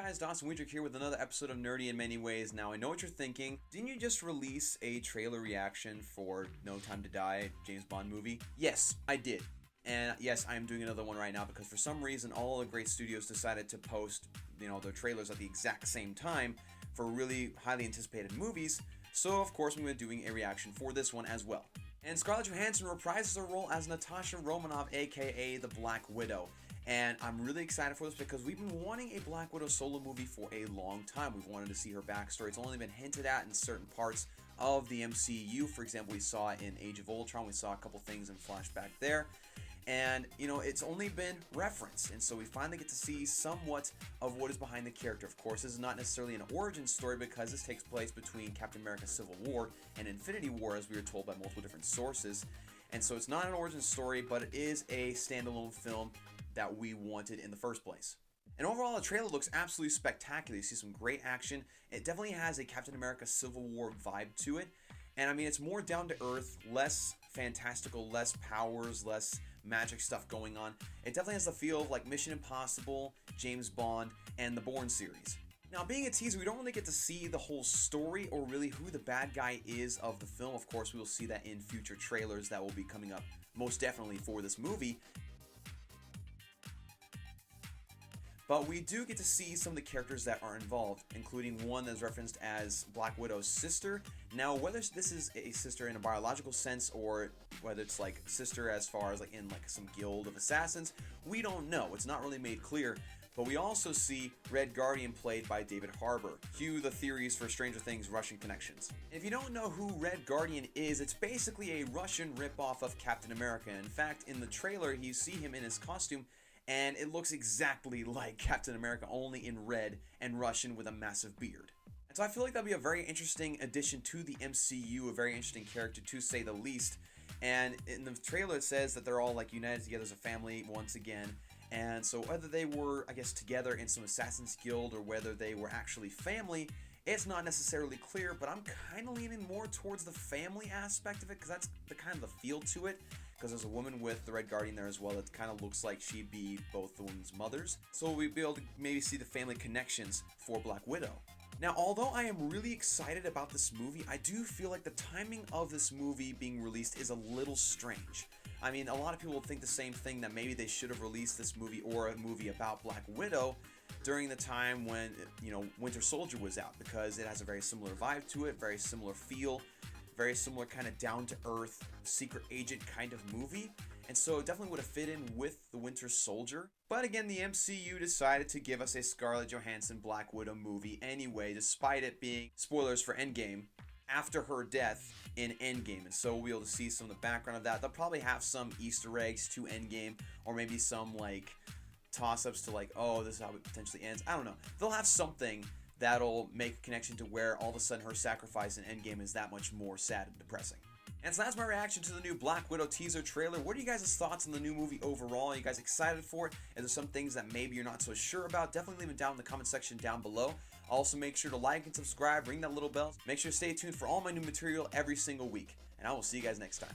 guys, Dawson Weidrich here with another episode of Nerdy in Many Ways. Now, I know what you're thinking. Didn't you just release a trailer reaction for No Time to Die, James Bond movie? Yes, I did. And yes, I am doing another one right now because for some reason all the great studios decided to post, their trailers at the exact same time for really highly anticipated movies. So, of course, we're doing a reaction for this one as well. And Scarlett Johansson reprises her role as Natasha Romanoff, aka the Black Widow. And I'm really excited for this because we've been wanting a Black Widow solo movie for a long time. We've wanted to see her backstory. It's only been hinted at in certain parts of the MCU. For example, we saw it in Age of Ultron. We saw a couple things in flashback there. And, it's only been referenced. And so we finally get to see somewhat of what is behind the character. Of course, this is not necessarily an origin story because this takes place between Captain America Civil War and Infinity War, as we were told by multiple different sources. And so it's not an origin story, but it is a standalone film that we wanted in the first place. And overall, the trailer looks absolutely spectacular. You see some great action. It definitely has a Captain America Civil War vibe to it. And it's more down to earth, less fantastical, less powers, less magic stuff going on. It definitely has the feel of like Mission Impossible, James Bond, and the Bourne series. Now, being a teaser, we don't really get to see the whole story or really who the bad guy is of the film. Of course, we will see that in future trailers that will be coming up most definitely for this movie. But we do get to see some of the characters that are involved, including one that's referenced as Black Widow's sister. Now, whether this is a sister in a biological sense or whether it's like sister as far as like in like some guild of assassins, we don't know. It's not really made clear. But we also see Red Guardian played by David Harbour. Cue the theories for Stranger Things Russian connections. If you don't know who Red Guardian is, it's basically a Russian ripoff of Captain America. In fact, in the trailer, you see him in his costume, and it looks exactly like Captain America, only in red and Russian with a massive beard. And so I feel like that'll be a very interesting addition to the MCU, a very interesting character to say the least. And in the trailer it says that they're all like united together as a family once again. And so whether they were, I guess, together in some Assassin's Guild or whether they were actually family, it's not necessarily clear, but I'm kind of leaning more towards the family aspect of it because that's the kind of the feel to it. Because there's a woman with the Red Guardian there as well that kind of looks like she'd be both the woman's mothers. So we'd be able to maybe see the family connections for Black Widow. Now, although I am really excited about this movie, I do feel like the timing of this movie being released is a little strange. A lot of people will think the same thing, that maybe they should have released this movie or a movie about Black Widow during the time when, Winter Soldier was out, because it has a very similar vibe to it, very similar feel, very similar kind of down-to-earth secret agent kind of movie. And so it definitely would have fit in with the Winter Soldier. But again, the MCU decided to give us a Scarlett Johansson Black Widow movie anyway, despite it being, spoilers for Endgame, after her death in Endgame. And so we'll be able to see some of the background of that. They'll probably have some Easter eggs to Endgame, or maybe some like toss-ups to like, oh, this is how it potentially ends. I don't know. They'll have something that'll make a connection to where all of a sudden her sacrifice in Endgame is that much more sad and depressing. And so that's my reaction to the new Black Widow teaser trailer. What are you guys' thoughts on the new movie overall? Are you guys excited for it? Is there some things that maybe you're not so sure about? Definitely leave it down in the comment section down below. Also, make sure to like and subscribe, ring that little bell. Make sure to stay tuned for all my new material every single week. And I will see you guys next time.